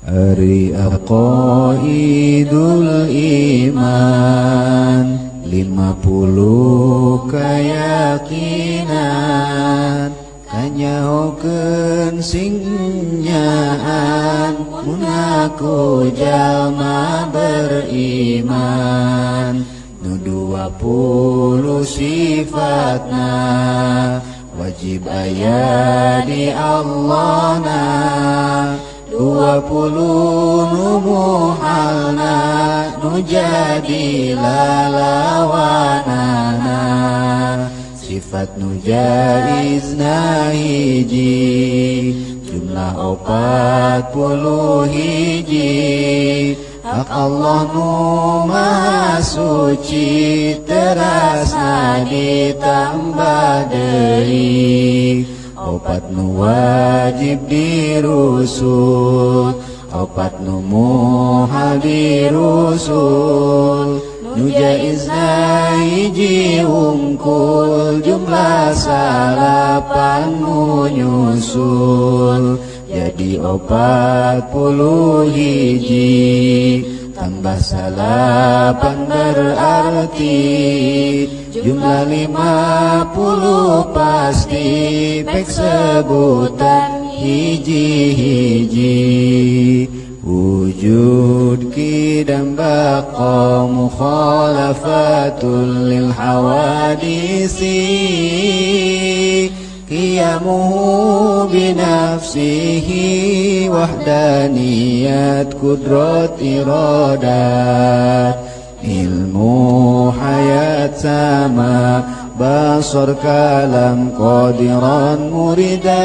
Ari aqaidul iman 50 keyakinan kanyahokeun singnyaan mun aku jalma beriman nu 20 sifatna wajib aya di Allahna 20 nu muhalna nu jadi lalawanana sifat nu jaizna hiji jumlah 40 hiji hak Allah nu maha suci terasna ditambah deui opat nu wajib dirusul opat nu muhal dirusul nu jaizna hiji hungkul jumlah 8 nu nyusul jadi 40 hiji tambah 8 berarti jumlah 50 pasti pek sebutan hiji-hiji wujud kidam baqa mukhalafatul lil hawadisi qiyamuhu binafsihi wahdaniyat kudrat iradat ilmu hayat sama basar kalam qadiran muridan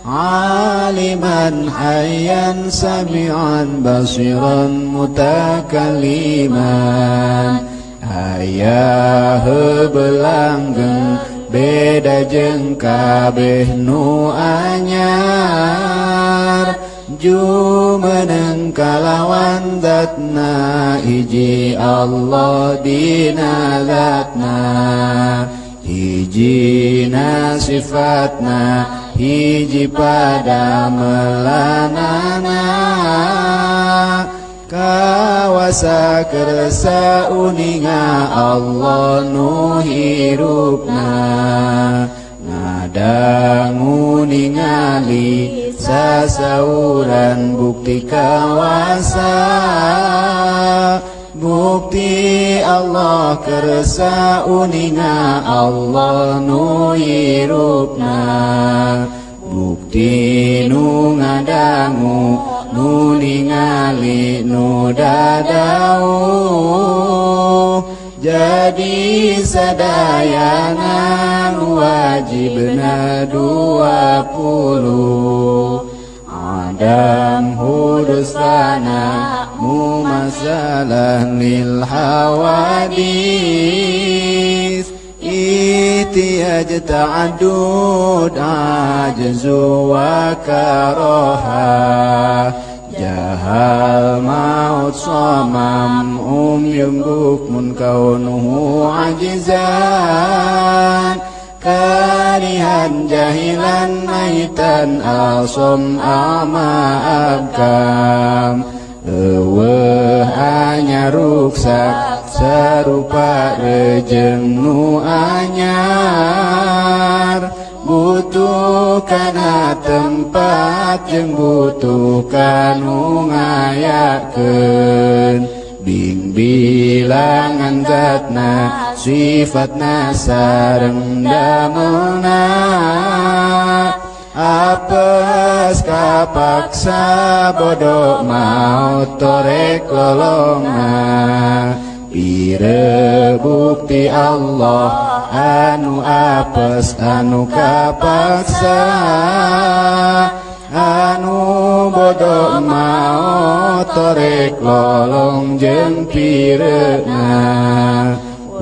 aliman hayyan sami'an basiran mutakalliman ayah belanggeng beda jeung kabeh nu anyar jumeneng kalawan zatna hiji Allah dina zatna hijina sifatna hiji pada melanana kawasa kersa uninga Allah nu hirupna ngadangu ningali sasauran bukti kawasa bukti Allah kersa uninga Allah nu hirupna bukti nu ngadangu nu ningali nu dadau jadi sadayana wajibna 20 adam hudus lana mumasalah lil hawadis itiyaj ta'adud ajzu wa karoha jahal maut samam umyum bukmun kaunuhu ajizan karihan jahilan maitan asom ama abkam hanya ruksak serupa rejeng nu anyar butuh kana tempat jeung butuh kanu ngayakeun bing bilangan zatna sifatna sareng damelna apes kapaksa bodoh maut torek lolongna pire bukti Allah anu apes anu kapaksa anu bodoh maut torek lolong jeung pireuna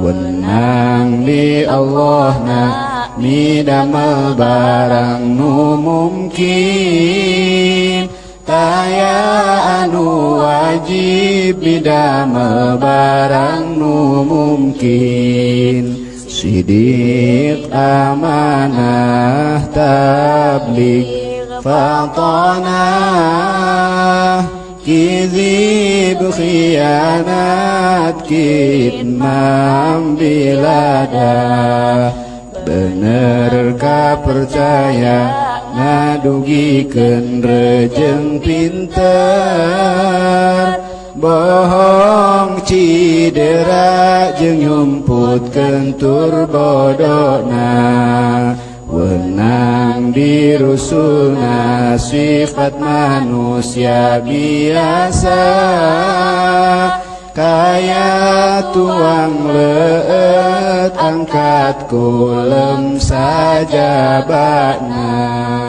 wenang di Allahna midamel barang nu mungkin taya anu wajib midamel barang nu mungkin sidik amanah tabligh fatana kizib khianat kitmam bilada bener ka percaya ngadugikeun rejeng pinter bohong cidera jeung nyumputkeun tur bodona wenang dirusulna sifat manusia biasa kaya tuang leut angkat kulem saja bakna